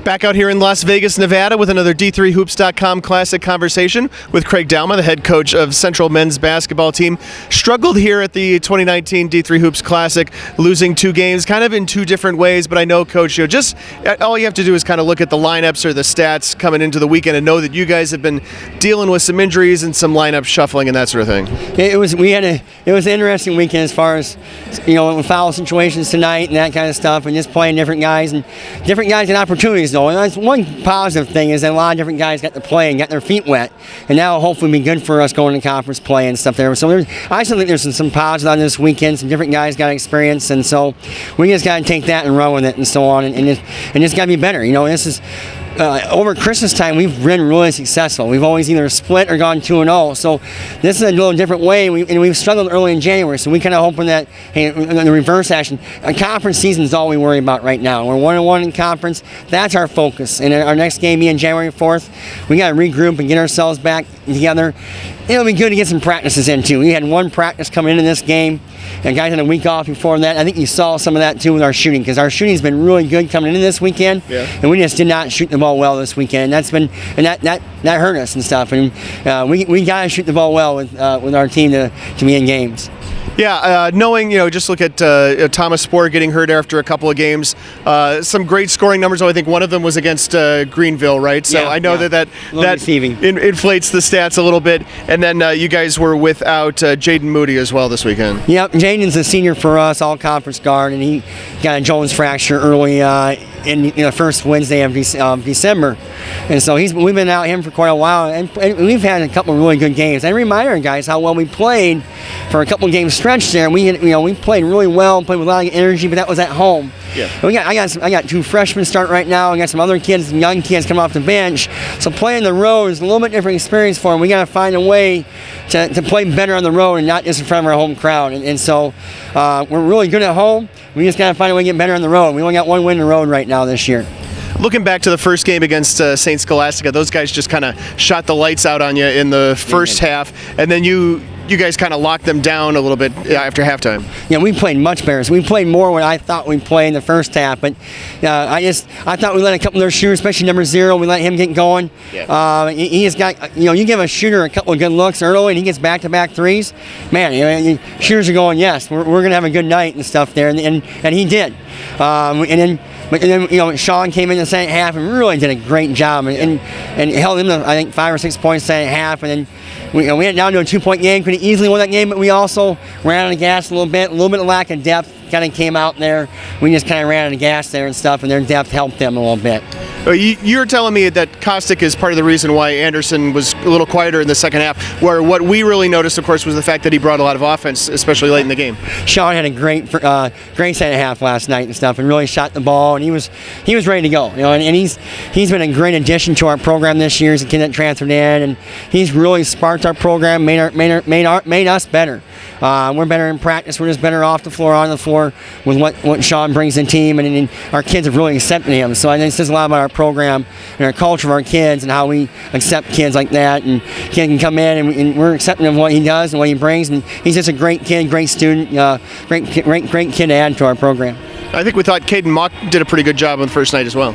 Back out here in Las Vegas, Nevada with another D3Hoops.com Classic conversation with Craig Douma, the head coach of Central men's basketball team. Struggled here at the 2019 D3 Hoops Classic, losing 2 games, kind of in 2 different ways. But I know, Coach, just all you have to do is kind of look at the lineups or the stats coming into the weekend and know that you guys have been dealing with some injuries and some lineup shuffling and that sort of thing. It was an interesting weekend as far as, foul situations tonight and that kind of stuff, and just playing different guys get opportunities. And that's one positive thing is that a lot of different guys got to play and got their feet wet, and now hopefully be good for us going to conference play and stuff there. So I still think there's some positives on this weekend. Some different guys got experience, and so we just got to take that and run with it and so on, and just got to be better. This is. Over Christmas time, we've been really successful. We've always either split or gone 2-0. So this is a little different way, and we've struggled early in January. So we kind of hoping that, hey, in the reverse action, a conference season is all we worry about right now. We're 1-1 in conference. That's our focus. And our next game being January 4th, we got to regroup and get ourselves back together. It'll be good to get some practices in too. We had 1 practice coming into this game, and guys had a week off before that. I think you saw some of that too with our shooting, because our shooting's been really good coming into this weekend, and we just did not shoot the ball well this weekend. That hurt us and stuff. And we got to shoot the ball well with our team to be in games. Yeah, knowing, just look at Thomas Spohr getting hurt after a couple of games. Some great scoring numbers. I think one of them was against Greenville, right? So I know that inflates the stats a little bit. And then you guys were without Jaden Moody as well this weekend. Yep, Jaden's a senior for us, all-conference guard, and he got a Jones fracture early in the first Wednesday of December. And so we've been out him for quite a while, and we've had a couple of really good games. And remind our guys how well we played for a couple of games stretch there. We played really well, played with a lot of energy, but that was at home. Yeah. I got 2 freshmen starting right now. I got some other kids, some young kids coming off the bench. So playing the road is a little bit different experience for them. We got to find a way to play better on the road and not just in front of our home crowd. And so we're really good at home. We just got to find a way to get better on the road. We only got 1 win on the road right now this year. Looking back to the first game against St. Scholastica, those guys just kind of shot the lights out on you in the first half, and then you guys kind of locked them down a little bit after halftime. Yeah, we played much better. So we played more what I thought we'd play in the first half, but I thought we let a couple of their shooters, especially number 0, we let him get going. Yeah. He has got, you give a shooter a couple of good looks early and he gets back-to-back threes, man, shooters are going, yes, we're going to have a good night and stuff there, and he did. And then Sean came in the second half and really did a great job and held him to, I think, 5 or 6 points second half, and then we went down to a 2-point game. Could have easily won that game, but we also ran out of gas a little bit of lack of depth kind of came out there. We just kind of ran out of gas there and stuff, and their depth helped them a little bit. You're telling me that Kostick is part of the reason why Anderson was a little quieter in the second half, where what we really noticed, of course, was the fact that he brought a lot of offense, especially late in the game. Sean had a great second half last night and stuff, and really shot the ball, and he was ready to go. And he's been a great addition to our program this year as a kid that transferred in, and he's really sparked our program, made us better. We're better in practice. We're just better off the floor, on the floor with what Sean brings to the team, and our kids have really accepted him. So I think it says a lot about our program and our culture of our kids and how we accept kids like that. And kids can come in and we're accepting of what he does and what he brings. And he's just a great kid, great student, great kid to add to our program. I think we thought Caden Mock did a pretty good job on the first night as well.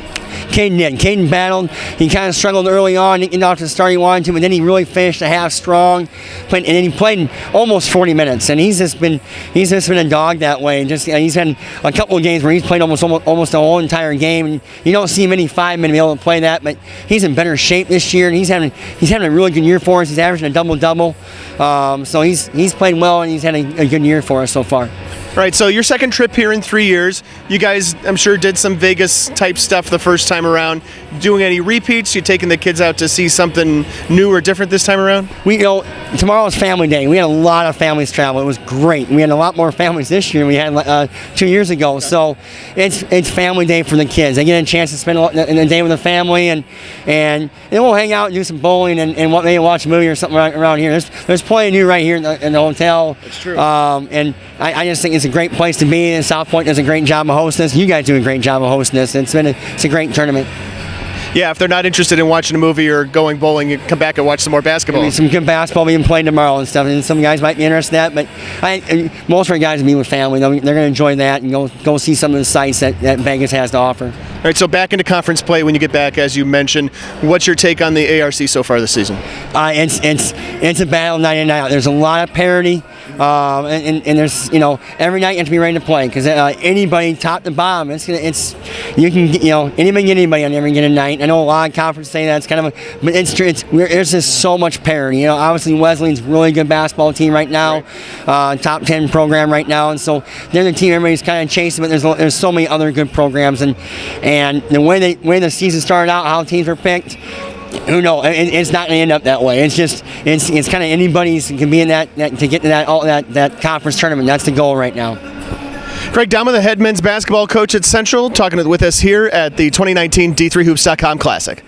Caden did. Caden battled. He kind of struggled early on, didn't get off to the start he wanted to, but then he really finished the half strong. And then he played almost 40 minutes, and he's just been a dog that way. He's had a couple of games where he's played almost the whole entire game, and you don't see many 5-minute be able to play that, but he's in better shape this year, and he's having a really good year for us. He's averaging a double-double, so he's played well, and he's had a good year for us so far. All right, so your second trip here in 3 years. You guys, I'm sure, did some Vegas-type stuff the first time around. Doing any repeats? You taking the kids out to see something new or different this time around? Tomorrow is family day. We had a lot of families travel. It was great. We had a lot more families this year than we had 2 years ago. Okay. So it's family day for the kids. They get a chance to spend a day with the family, and then we'll hang out and do some bowling and maybe watch a movie or something around here. There's plenty new right here in the hotel. That's true. And I just think it's a great place to be, and South Point does a great job of hosting this. You guys do a great job of hosting this. It's a great tournament. Yeah, if they're not interested in watching a movie or going bowling, you come back and watch some more basketball. Some good basketball being played tomorrow and stuff, and some guys might be interested in that, but most of our guys will be with family. They're going to enjoy that and go see some of the sites that Vegas has to offer. All right, so back into conference play when you get back, as you mentioned. What's your take on the ARC so far this season? It's a battle night in, night out. There's a lot of parity, and there's every night you have to be ready to play because anybody top to bottom, you can anybody get anybody on every given night. I know a lot of conferences say that it's kind of but it's true. There's just so much parity. Obviously Wesleyan's a really good basketball team right now, top 10 program right now, and so they're the team everybody's kind of chasing. But there's so many other good programs, and the way the season started out, how teams were picked. Who knows? It's not going to end up that way. It's kind of anybody's can be in that to get to that conference tournament. That's the goal right now. Craig Douma, the head men's basketball coach at Central, talking with us here at the 2019 D3Hoops.com Classic.